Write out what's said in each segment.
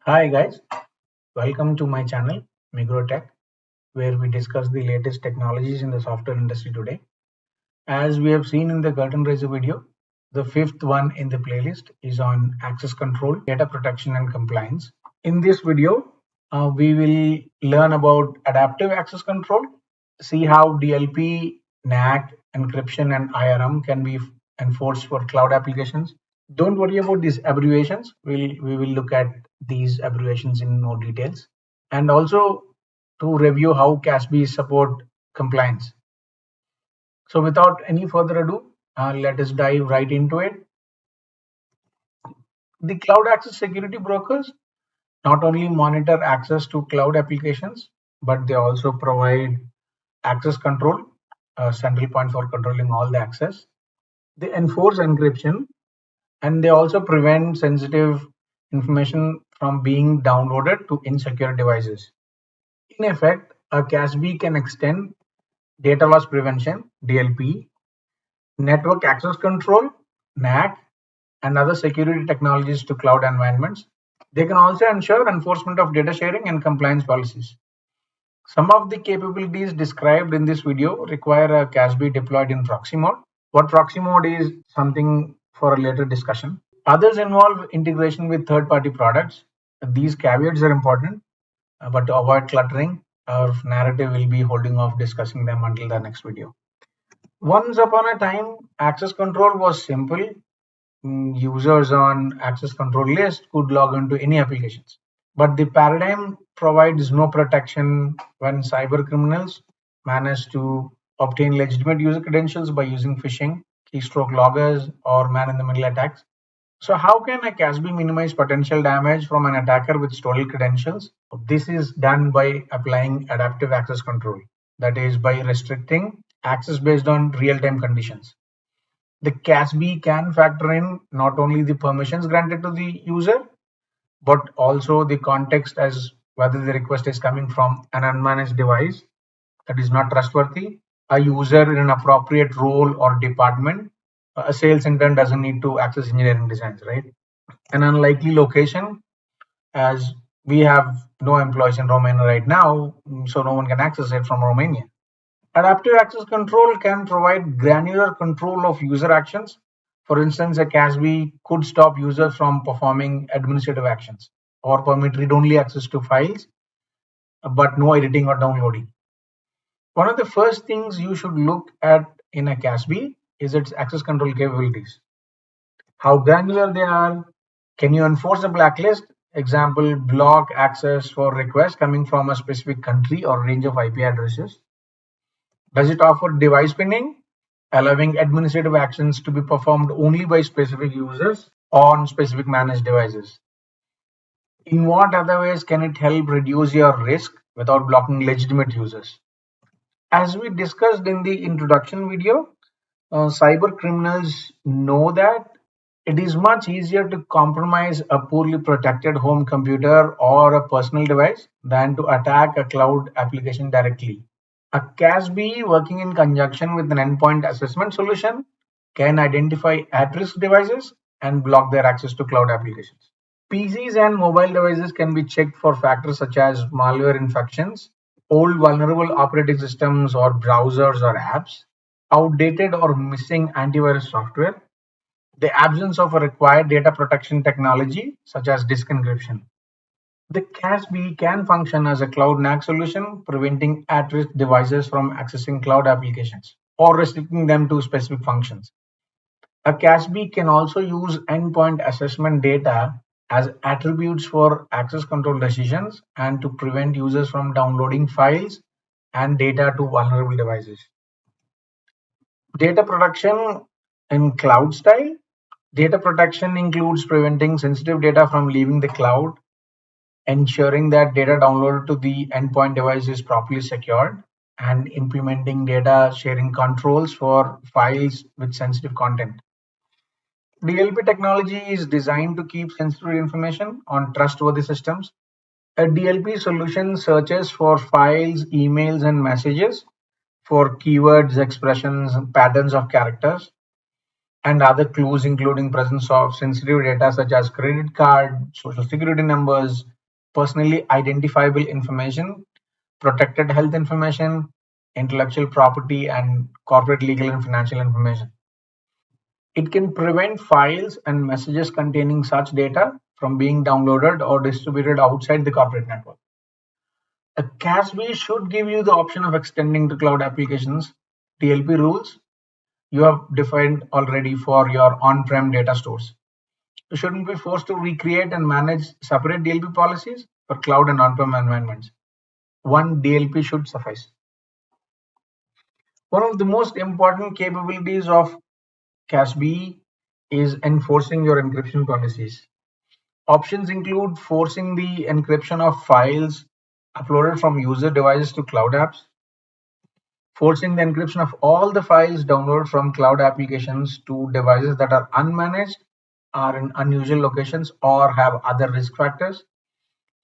Hi guys, welcome to my channel Migrotech, where we discuss the latest technologies in the software industry today. As we have seen in the curtain raiser video, the fifth one in the playlist is on access control, data protection and compliance. In this video, we will learn about adaptive access control, see how DLP, NAC, encryption and IRM can be enforced for cloud applications. Don't worry about these abbreviations. We will look at these abbreviations in more details, and also to review how CASB support compliance. So without any further ado, let us dive right into it. The cloud access security brokers not only monitor access to cloud applications, but they also provide access control, a central point for controlling all the access. They enforce encryption, and they also prevent sensitive information from being downloaded to insecure devices. In effect, a CASB can extend data loss prevention (DLP), network access control (NAC), and other security technologies to cloud environments. They can also ensure enforcement of data sharing and compliance policies. Some of the capabilities described in this video require a CASB deployed in proxy mode. What proxy mode is something for a later discussion. Others involve integration with third-party products. These caveats are important, but to avoid cluttering, our narrative will be holding off discussing them until the next video. Once upon a time, access control was simple. Users on access control list could log into any applications. But the paradigm provides no protection when cyber criminals manage to obtain legitimate user credentials by using phishing, keystroke loggers, or man-in-the-middle attacks. So how can a CASB minimize potential damage from an attacker with stolen credentials? This is done by applying adaptive access control, that is by restricting access based on real-time conditions. The CASB can factor in not only the permissions granted to the user, but also the context as whether the request is coming from an unmanaged device that is not trustworthy, a user in an appropriate role or department. A sales intern doesn't need to access engineering designs, right? An unlikely location, as we have no employees in Romania right now, so no one can access it from Romania. Adaptive access control can provide granular control of user actions. For instance, a CASB could stop users from performing administrative actions or permit read-only access to files, but no editing or downloading. One of the first things you should look at in a CASB is its access control capabilities. How granular they are. Can you enforce a blacklist? Example, block access for requests coming from a specific country or range of IP addresses. Does it offer device pinning, allowing administrative actions to be performed only by specific users on specific managed devices? In what other ways can it help reduce your risk without blocking legitimate users? As we discussed in the introduction video, cyber criminals know that it is much easier to compromise a poorly protected home computer or a personal device than to attack a cloud application directly. A CASB working in conjunction with an endpoint assessment solution can identify at-risk devices and block their access to cloud applications. PCs and mobile devices can be checked for factors such as malware infections, old vulnerable operating systems or browsers or apps, outdated or missing antivirus software, the absence of a required data protection technology such as disk encryption. The CASB can function as a cloud NAC solution, preventing at-risk devices from accessing cloud applications or restricting them to specific functions. A CASB can also use endpoint assessment data as attributes for access control decisions and to prevent users from downloading files and data to vulnerable devices. Data protection in cloud style. Data protection includes preventing sensitive data from leaving the cloud, ensuring that data downloaded to the endpoint device is properly secured, and implementing data sharing controls for files with sensitive content. DLP technology is designed to keep sensitive information on trustworthy systems. A DLP solution searches for files, emails, and messages for keywords, expressions, and patterns of characters, and other clues including presence of sensitive data such as credit card, social security numbers, personally identifiable information, protected health information, intellectual property, and corporate legal and financial information. It can prevent files and messages containing such data from being downloaded or distributed outside the corporate network. A CASB should give you the option of extending to cloud applications DLP rules you have defined already for your on-prem data stores. You shouldn't be forced to recreate and manage separate DLP policies for cloud and on-prem environments. One DLP should suffice. One of the most important capabilities of CASB is enforcing your encryption policies. Options include forcing the encryption of files uploaded from user devices to cloud apps, forcing the encryption of all the files downloaded from cloud applications to devices that are unmanaged, are in unusual locations, or have other risk factors,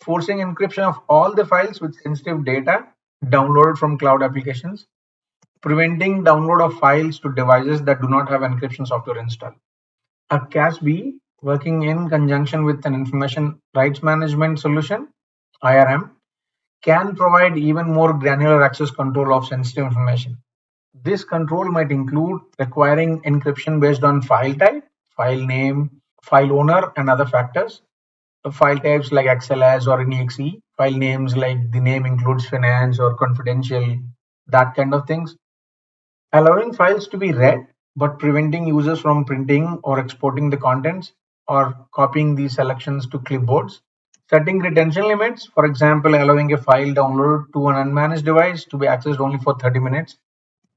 forcing encryption of all the files with sensitive data downloaded from cloud applications, preventing download of files to devices that do not have encryption software installed. A CASB, working in conjunction with an information rights management solution, IRM, can provide even more granular access control of sensitive information. This control might include requiring encryption based on file type, file name, file owner, and other factors. File types like XLS or NEXE, file names like the name includes finance or confidential, that kind of things. Allowing files to be read, but preventing users from printing or exporting the contents or copying these selections to clipboards. Setting retention limits, for example, allowing a file downloaded to an unmanaged device to be accessed only for 30 minutes.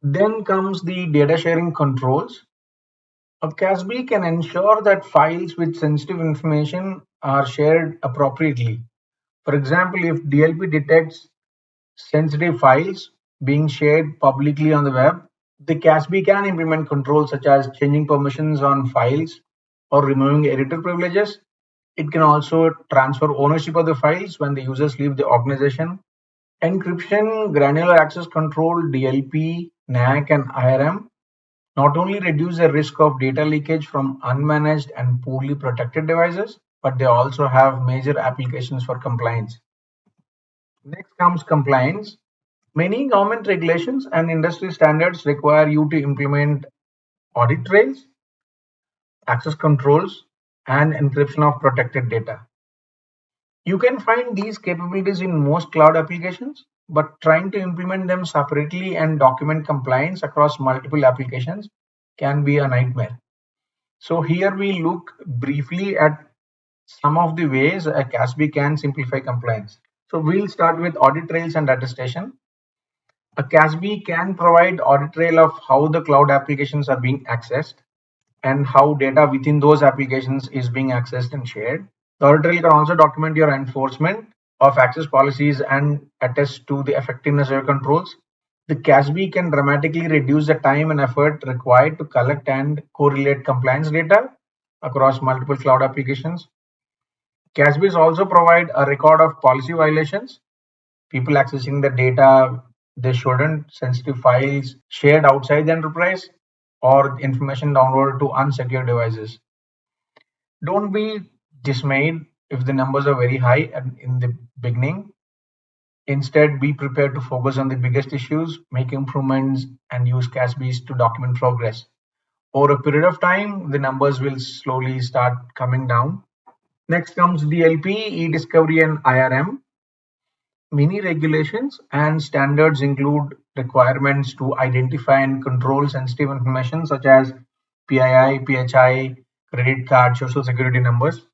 Then comes the data sharing controls. A CASB can ensure that files with sensitive information are shared appropriately. For example, if DLP detects sensitive files being shared publicly on the web, the CASB can implement controls such as changing permissions on files or removing editor privileges. It can also transfer ownership of the files when the users leave the organization. Encryption, granular access control, DLP, NAC, and IRM not only reduce the risk of data leakage from unmanaged and poorly protected devices, but they also have major applications for compliance. Next comes compliance. Many government regulations and industry standards require you to implement audit trails, access controls, and encryption of protected data. You can find these capabilities in most cloud applications, but trying to implement them separately and document compliance across multiple applications can be a nightmare. So here we look briefly at some of the ways a CASB can simplify compliance. So we'll start with audit trails and attestation. A CASB can provide audit trail of how the cloud applications are being accessed and how data within those applications is being accessed and shared. The audit trail can also document your enforcement of access policies and attest to the effectiveness of your controls. The CASB can dramatically reduce the time and effort required to collect and correlate compliance data across multiple cloud applications. CASBs also provide a record of policy violations, people accessing the data they shouldn't, sensitive files shared outside the enterprise, or information downloaded to unsecured devices. Don't be dismayed if the numbers are very high in the beginning. Instead, be prepared to focus on the biggest issues, make improvements, and use CASBs to document progress. Over a period of time, the numbers will slowly start coming down. Next comes DLP, eDiscovery, and IRM. Many regulations and standards include requirements to identify and control sensitive information such as PII, PHI, credit card, social security numbers.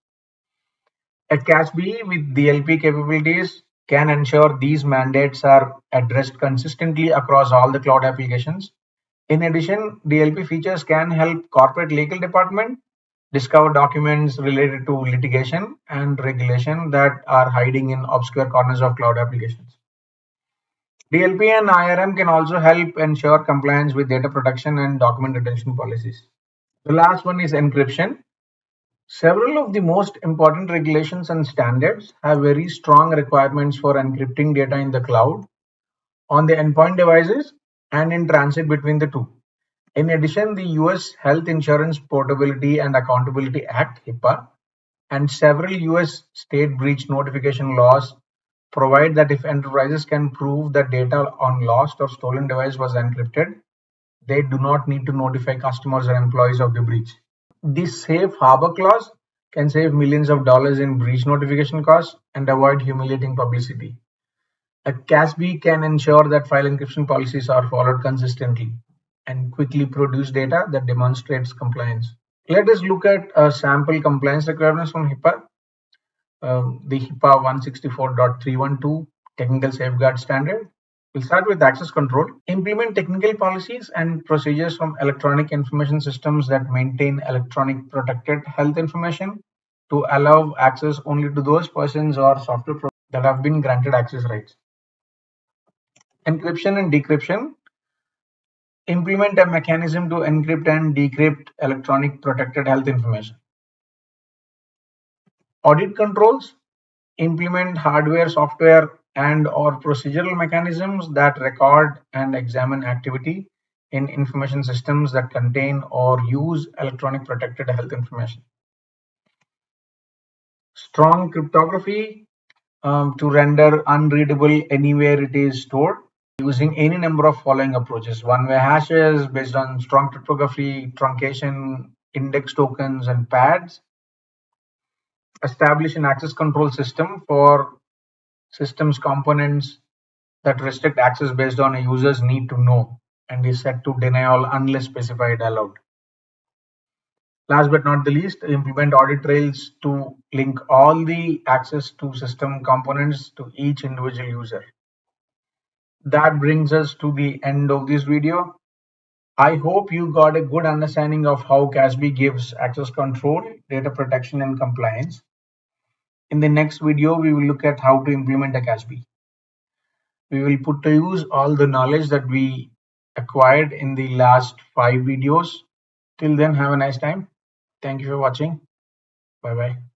A CASB with DLP capabilities can ensure these mandates are addressed consistently across all the cloud applications. In addition, DLP features can help corporate legal department discover documents related to litigation and regulation that are hiding in obscure corners of cloud applications. DLP and IRM can also help ensure compliance with data protection and document retention policies. The last one is encryption. Several of the most important regulations and standards have very strong requirements for encrypting data in the cloud, on the endpoint devices, and in transit between the two. In addition, the US Health Insurance Portability and Accountability Act, HIPAA, And several US state breach notification laws provide that if enterprises can prove that data on lost or stolen device was encrypted, they do not need to notify customers or employees of the breach. This safe harbor clause can save millions of dollars in breach notification costs and avoid humiliating publicity. A CASB can ensure that file encryption policies are followed consistently and quickly produce data that demonstrates compliance. Let us look at sample compliance requirements from HIPAA. The HIPAA 164.312 Technical Safeguard Standard. We'll start with access control. Implement technical policies and procedures from electronic information systems that maintain electronic protected health information to allow access only to those persons or software that have been granted access rights. Encryption and decryption. Implement a mechanism to encrypt and decrypt electronic protected health information. Audit controls. Implement hardware, software, and/or procedural mechanisms that record and examine activity in information systems that contain or use electronic protected health information. Strong cryptography to render unreadable anywhere it is stored using any number of following approaches: one-way hashes based on strong cryptography, truncation, index tokens, and pads. Establish an access control system for systems components that restrict access based on a user's need to know and is set to deny all unless specified allowed. Last but not the least, implement audit trails to link all the access to system components to each individual user. That brings us to the end of this video. I hope you got a good understanding of how CASB gives access control, data protection, and compliance. In the next video, we will look at how to implement a CASB. We will put to use all the knowledge that we acquired in the last 5 videos. Till then, have a nice time. Thank you for watching. Bye bye.